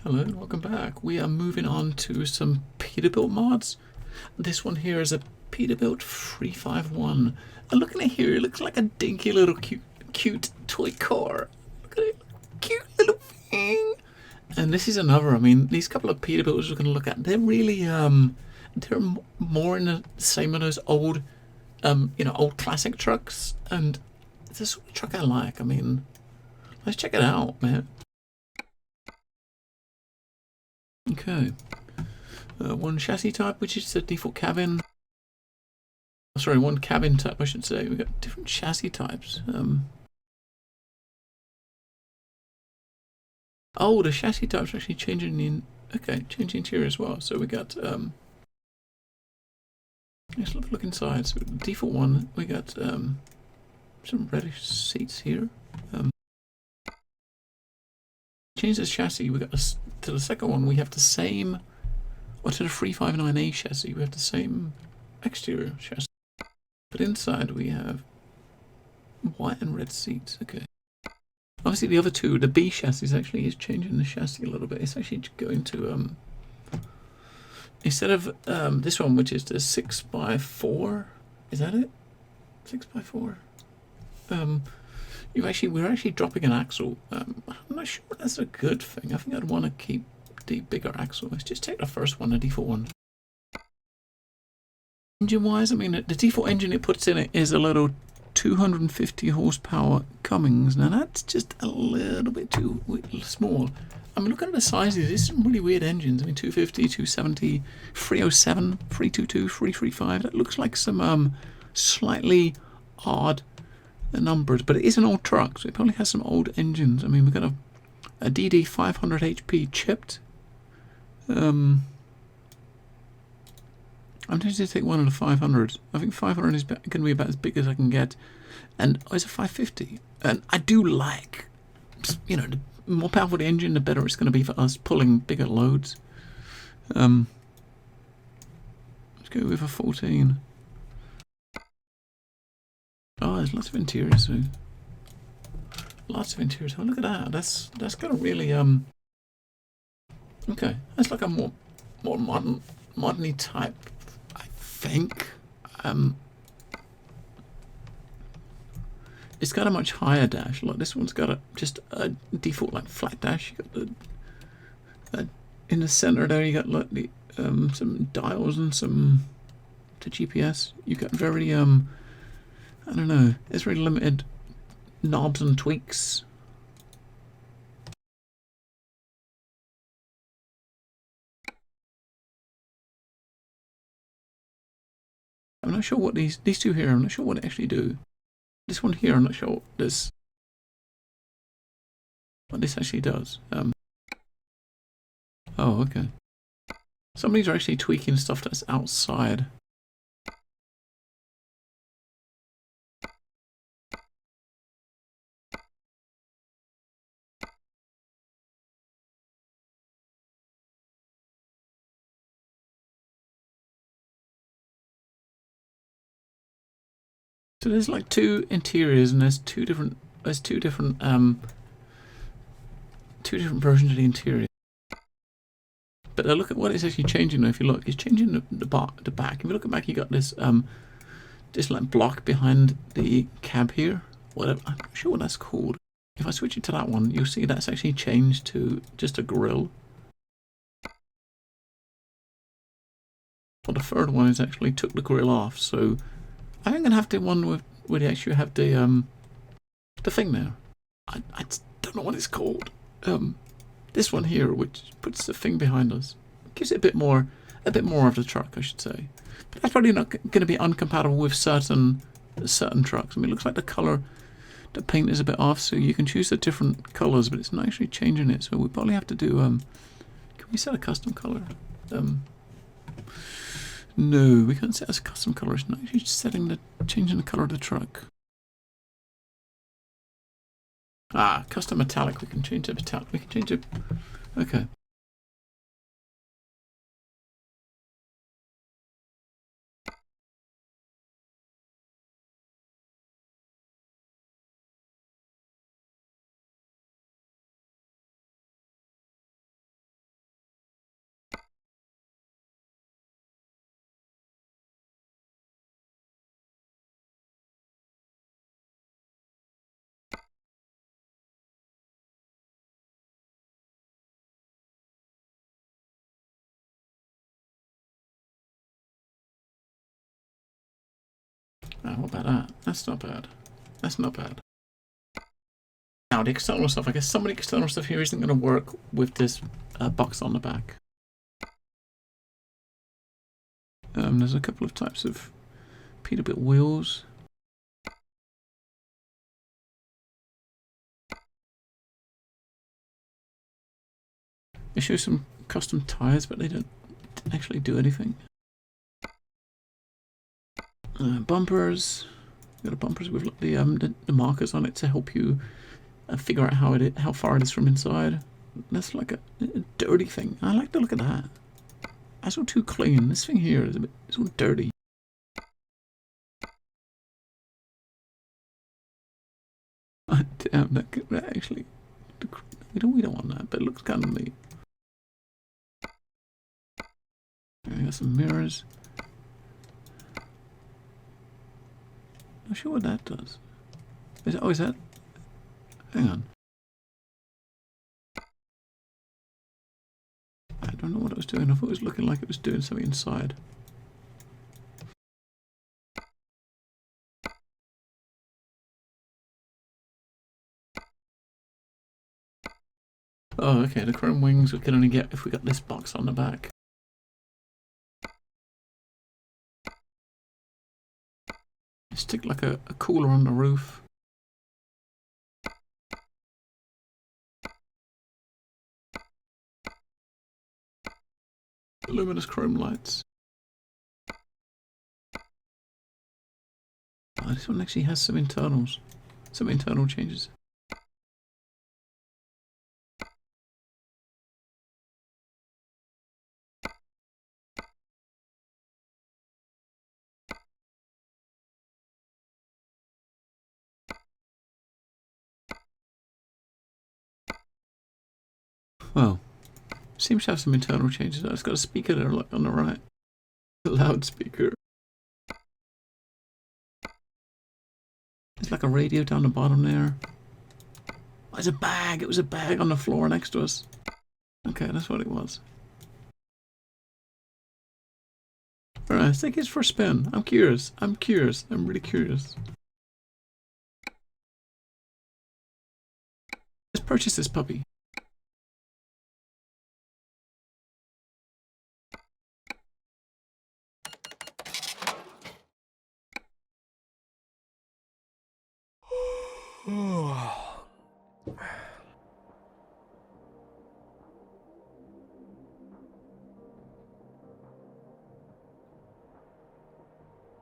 Hello and welcome back. We are moving on to some Peterbilt mods. This one here is a Peterbilt 351. And looking at here, it looks like a dinky little cute toy car. Look at it, cute little thing. And this is another. I mean, these couple of Peterbilts we're going to look at, they're really they're more in the same as those old old classic trucks. And it's the sort of truck I like. I mean, let's check it out, man. Okay. One chassis type, which is the default cabin. Sorry, one cabin type, I should say. We've got different chassis types. Oh, the chassis types are actually changing in. Okay, changing interior as well. So we got. Let's look inside. So the default one, we got some reddish seats here. Change the chassis. We got this, to the second one. We have the same. Or to the 359A chassis, we have the same exterior chassis. But inside we have white and red seats. Okay. Obviously the other two, the B chassis actually is changing the chassis a little bit. It's actually going to instead of this one, which is the 6x4, is that it? 6x4. We're actually dropping an axle. I'm not sure that's a good thing. I think I'd want to keep the bigger axle. Let's just take the first one, the default one. Engine-wise, I mean, the default engine it puts in it is a little 250 horsepower Cummins. Now that's just a little bit too small. I mean, look at the sizes. There's some really weird engines. I mean, 250, 270, 307, 322, 335. That looks like some slightly odd numbers, but it is an old truck, so it probably has some old engines. I mean, we've got a DD 500 HP chipped. I'm tempted to take one of the 500s. I think 500 is going to be about as big as I can get. And it's a 550. And I do like, the more powerful the engine, the better it's going to be for us pulling bigger loads. Let's go with a 14. Oh, there's lots of interiors. So lots of interiors. Oh, look at that. That's got a really okay. That's like a more modern type. I think. It's got a much higher dash. Look, this one's got just a default like flat dash. You got the in the center there. You got like the some dials and some the GPS. You got very I don't know. It's very limited knobs and tweaks. I'm not sure what these two here. I'm not sure what they actually do. This one here, I'm not sure what this actually does. Oh, okay. Some of these are actually tweaking stuff that's outside. So there's like two interiors, and there's two different versions of the interior. But look at what it's actually changing now. If you look, it's changing the back. If you look at back, you got this this like block behind the cab here. Whatever, I'm not sure what that's called. If I switch it to that one, you'll see that's actually changed to just a grille. For the third one, is actually took the grill off. So I think I'm gonna have the one where you actually have the thing there. I don't know what it's called. This one here, which puts the thing behind us, gives it a bit more of the truck, I should say. But that's probably not going to be incompatible with certain trucks. I mean, it looks like the color, the paint is a bit off, so you can choose the different colors, but it's not actually changing it. So we probably have to do. Can we set a custom color? No, we can't set a custom color. It's not actually changing the color of the truck. Custom metallic. We can change it metallic. We can change it. Okay. Now, what about that? That's not bad. That's not bad. Now, the external stuff. I guess some of the external stuff here isn't going to work with this box on the back. There's a couple of types of Peterbilt wheels. They show some custom tires, but they don't actually do anything. Bumpers. Got a bumpers with the markers on it to help you figure out how far it is from inside. That's like a dirty thing. I like the look of that. That's all too clean. This thing here is it's all dirty. Damn, that actually we don't want that, but it looks kind of neat. Okay, got some mirrors. Not sure what that does. Is that? Hang on. I don't know what it was doing. I thought it was looking like it was doing something inside. Oh, okay. The chrome wings we can only get if we got this box on the back. Stick like a cooler on the roof. Luminous chrome lights. Oh, this one actually has some internal changes. Well, seems to have some internal changes. It's got a speaker there, look, on the right. A loudspeaker. There's like a radio down the bottom there. Oh, it's a bag. It was a bag on the floor next to us. Okay, that's what it was. Alright, let's take it for a spin. I'm curious. I'm really curious. Let's purchase this puppy.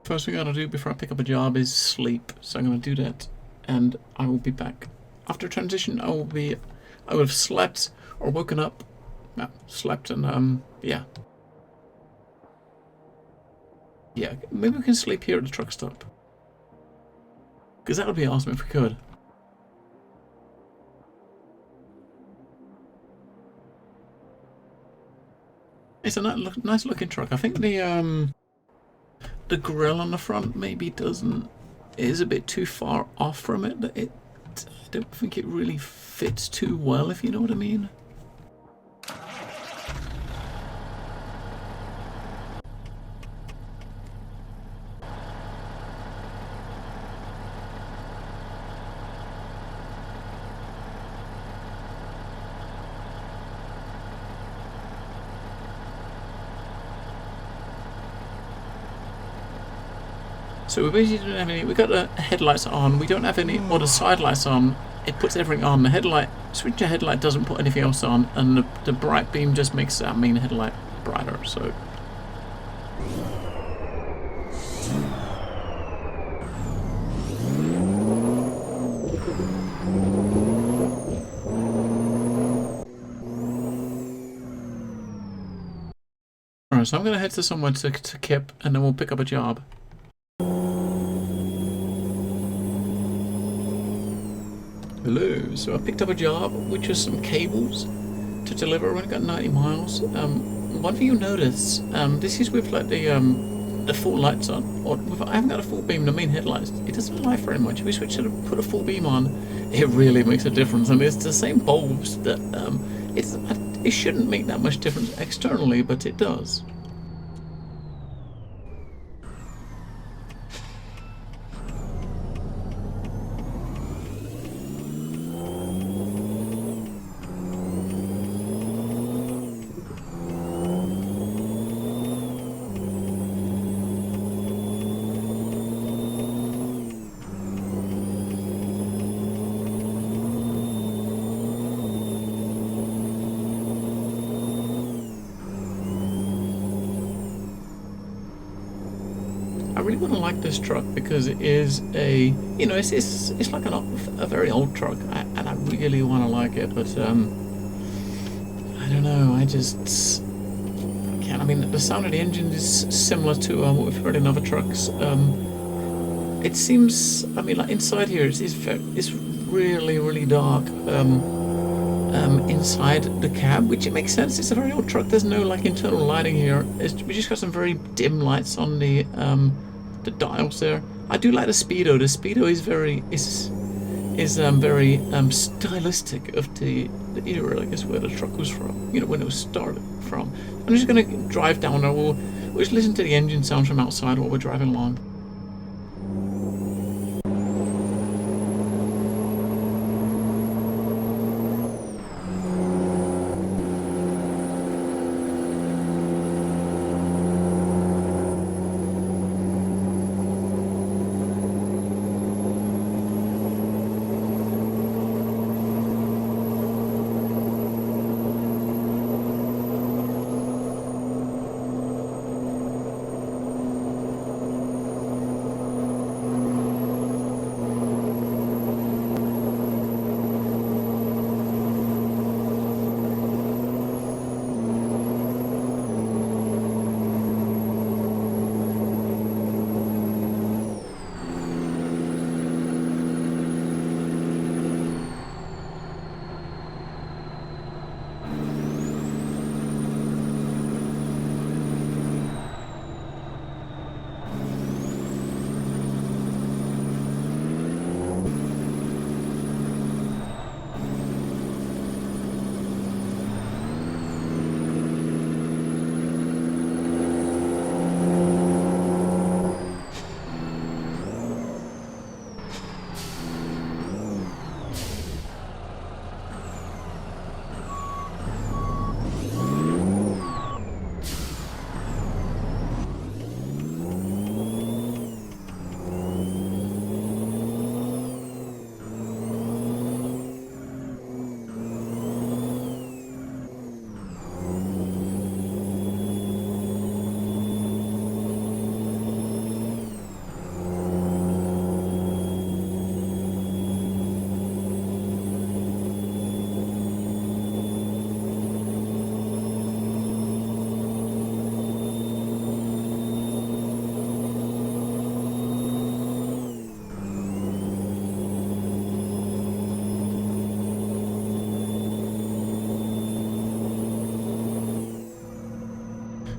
First thing I gotta do before I pick up a job is sleep. So I'm gonna do that, and I will be back. After transition, I will have slept or woken up. No, slept and yeah. Yeah, maybe we can sleep here at the truck stop. Because that would be awesome if we could. It's a nice looking truck. I think the grill on the front maybe is a bit too far off from it. I don't think it really fits too well, if you know what I mean. So we basically don't have any. We got the headlights on. We don't have any. Or the side lights on. It puts everything on. The switch to headlight doesn't put anything else on, and the bright beam just makes our main headlight brighter. So. Alright, so I'm gonna head to somewhere to Kip, and then we'll pick up a job. Hello, so I picked up a job, which was some cables to deliver. I only got 90 miles. One thing you'll notice, this is with like the full lights on, or I haven't got a full beam, the main headlights. It doesn't light very much. If we switch to put a full beam on, it really makes a difference. And it's the same bulbs that, it shouldn't make that much difference externally, but it does. really want to like this truck because it is a, you know, it's like a very old truck, and I really want to like it, but I don't know, I just can't. I mean, the sound of the engine is similar to what we've heard in other trucks. It seems, I mean, like inside here, it's really, really dark. Inside the cab, which it makes sense. It's a very old truck. There's no like internal lighting here. We just got some very dim lights on the dials there. I do like the speedo. The speedo is very stylistic of the era, I guess, where the truck was from. You know, when it was started from. I'm just gonna drive down there. We'll just listen to the engine sounds from outside while we're driving along.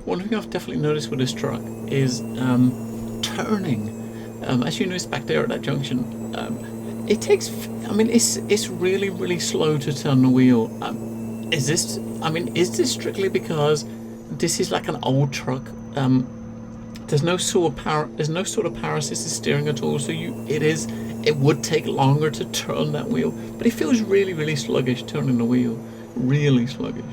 One thing I've definitely noticed with this truck is turning. As you notice back there at that junction, it takes. I mean, it's really really slow to turn the wheel. Is this? I mean, is this strictly because this is like an old truck? There's no sort of power. There's no sort of power assisted steering at all. So it would take longer to turn that wheel, but it feels really really sluggish turning the wheel. Really sluggish.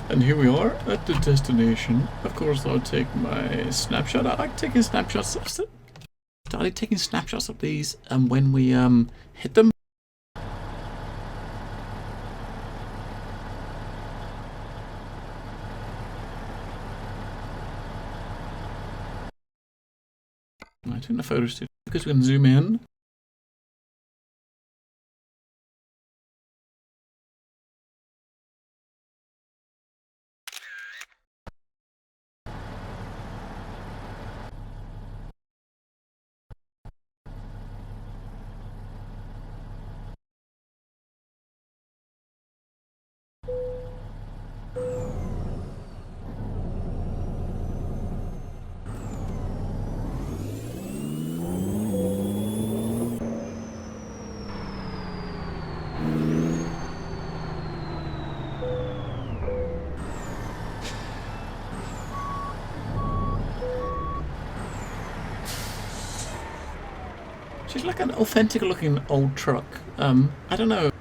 And here we are at the destination. Of course, I'll take my snapshot. I like taking snapshots. Started taking snapshots of these, and when we hit them. I turn the photos to because we can zoom in. She's like an authentic looking old truck. I don't know.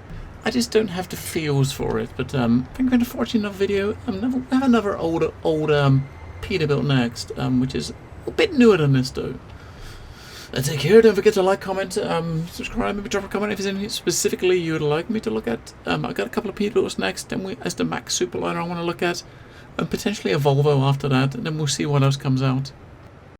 I just don't have the feels for it. But thank you for watching another video. We have another old Peterbilt next, which is a bit newer than this though. Take care. Don't forget to like, comment, subscribe, maybe drop a comment if there's anything specifically you would like me to look at. I got a couple of Peterbilts next, then as the Max Superliner I want to look at, and potentially a Volvo after that, and then we'll see what else comes out.